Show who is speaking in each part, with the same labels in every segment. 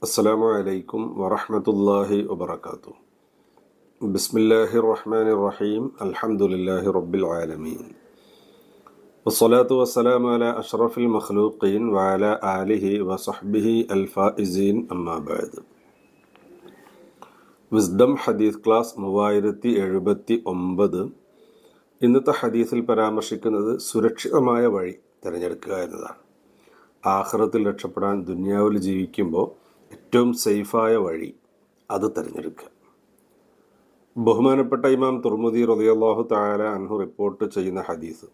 Speaker 1: السلام عليكم ورحمة الله وبركاته. بسم الله الرحمن الرحيم. الحمد لله رب العالمين والصلاة والسلام على أشرف المخلوقين وعلى آله وصحبه الفائزين أما بعد. Wisdom ഹദീസ് class 3079. ഇന്നത്തെ ഹദീസിൽ പരാമർശിക്കുന്നത് സുരക്ഷിതമായ വഴി തിരഞ്ഞെടുക്കുക എന്നതാണ്. ആഖിറത്തിൽ രക്ഷപ്പെടാൻ ദുനിയാവിൽ ജീവിക്കുമ്പോൾ ഏറ്റവും സേഫായ വഴി അത് തിരഞ്ഞെടുക്കുക. ബഹുമാനപ്പെട്ട ഇമാം തുർമുദി റളിയല്ലാഹു തആല അൻഹു റിപ്പോർട്ട് ചെയ്യുന്ന ഹദീസ്,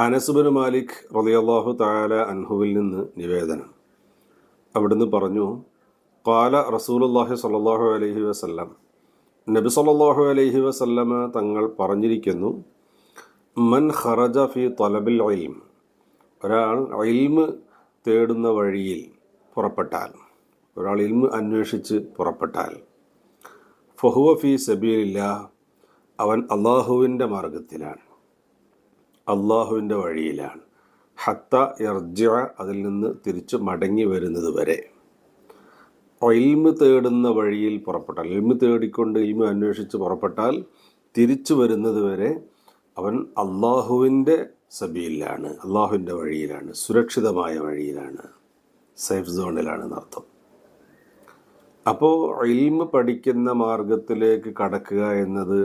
Speaker 1: അനസ് ബിൻ മാലിക് റളിയല്ലാഹു തആല അൻഹുവിൽ നിന്ന് നിവേദനം. അവിടുന്ന് പറഞ്ഞു, ഖാല റസൂലുള്ളാഹി സ്വല്ലല്ലാഹു അലൈഹി വസല്ലം, നബി സ്വല്ലല്ലാഹു അലൈഹി വസല്ലമ തങ്ങൾ പറഞ്ഞിരിക്കുന്നു, മൻ ഖറജ ഫീ തലബിൽ ഇൽം, ഒരാൾ ഇൽമ് തേടുന്ന വഴിയിൽ പുറപ്പെട്ടാൽ, ഒരാൾ ഇൽമ് അന്വേഷിച്ച് പുറപ്പെട്ടാൽ, ഫഹുവ ഫീ സബീലില്ലാഹ്, അവൻ അള്ളാഹുവിൻ്റെ മാർഗത്തിലാണ്, അള്ളാഹുവിൻ്റെ വഴിയിലാണ്, ഹത്ത യർജിഅ, അതിൽ നിന്ന് തിരിച്ചു മടങ്ങി വരുന്നത് വരെ. ഇൽമ് തേടുന്ന വഴിയിൽ പുറപ്പെട്ടാൽ, ഇൽമ് തേടിക്കൊണ്ട് ഇൽമ് അന്വേഷിച്ച് പുറപ്പെട്ടാൽ തിരിച്ചു വരുന്നത് വരെ അവൻ അള്ളാഹുവിൻ്റെ സബീലിലാണ്, അള്ളാഹുവിൻ്റെ വഴിയിലാണ്, സുരക്ഷിതമായ വഴിയിലാണ്, സേഫ് സോണിലാണ് എന്നർത്ഥം. അപ്പോൾ ഇൽമ് പഠിക്കുന്ന മാർഗത്തിലേക്ക് കടക്കുക എന്നത്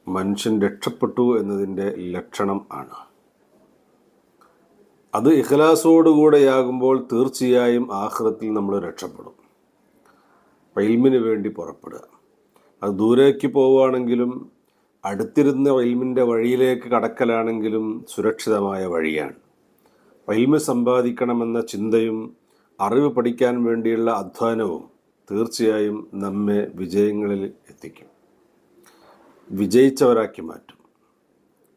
Speaker 1: മനുഷ്യൻ രക്ഷപ്പെട്ടു എന്നതിൻ്റെ ലക്ഷണം ആണ്. അത് ഇഖ്ലാസോടുകൂടെയാകുമ്പോൾ തീർച്ചയായും ആഖിറത്തിൽ നമ്മൾ രക്ഷപ്പെടും. ഇൽമിന് വേണ്ടി പുറപ്പെടുക, അത് ദൂരേക്ക് പോവുകയാണെങ്കിലും അടുത്തിരുന്ന ഇൽമിൻ്റെ വഴിയിലേക്ക് കടക്കലാണെങ്കിലും സുരക്ഷിതമായ വഴിയാണ്. ഇൽമ് സമ്പാദിക്കണമെന്ന ചിന്തയും അറിവ് പഠിക്കാൻ വേണ്ടിയുള്ള അധ്വാനവും തീർച്ചയായും നമ്മെ വിജയങ്ങളിൽ എത്തിക്കും, വിജയിച്ചവരാക്കി മാറ്റും,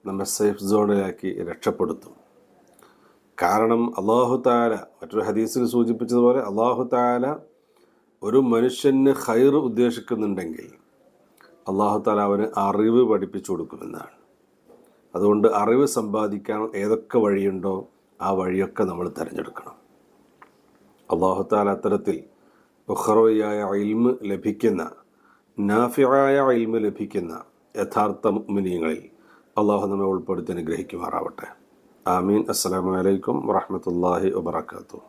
Speaker 1: നമ്മെ സേഫ് സോണിലാക്കി രക്ഷപ്പെടുത്തും. കാരണം അല്ലാഹു തആല മറ്റൊരു ഹദീസിൽ സൂചിപ്പിച്ചതുപോലെ അല്ലാഹു തആല ഒരു മനുഷ്യന് ഖൈർ ഉദ്ദേശിക്കുന്നുണ്ടെങ്കിൽ അല്ലാഹു തആല അവന് അറിവ് പഠിപ്പിച്ചു കൊടുക്കുമെന്നാണ്. അതുകൊണ്ട് അറിവ് സമ്പാദിക്കാൻ ഏതൊക്കെ വഴിയുണ്ടോ ആ വഴിയൊക്കെ നമ്മൾ തിരഞ്ഞെടുക്കണം. അല്ലാഹു തആല അത്തരത്തിൽ ഉഖ്റവിയായ ഇൽമ് ലഭിക്കുന്ന, നാഫിആയ ഇൽമ് ലഭിക്കുന്ന യഥാർത്ഥ മുഅ്മിനീങ്ങളിൽ അല്ലാഹു നമ്മെ ഉൾപ്പെടുത്തി അനുഗ്രഹിക്കുമാറാവട്ടെ. ആമീൻ. അസ്സലാമു അലൈക്കും വറഹ്മത്തുള്ളാഹി വബറകാതുഹു.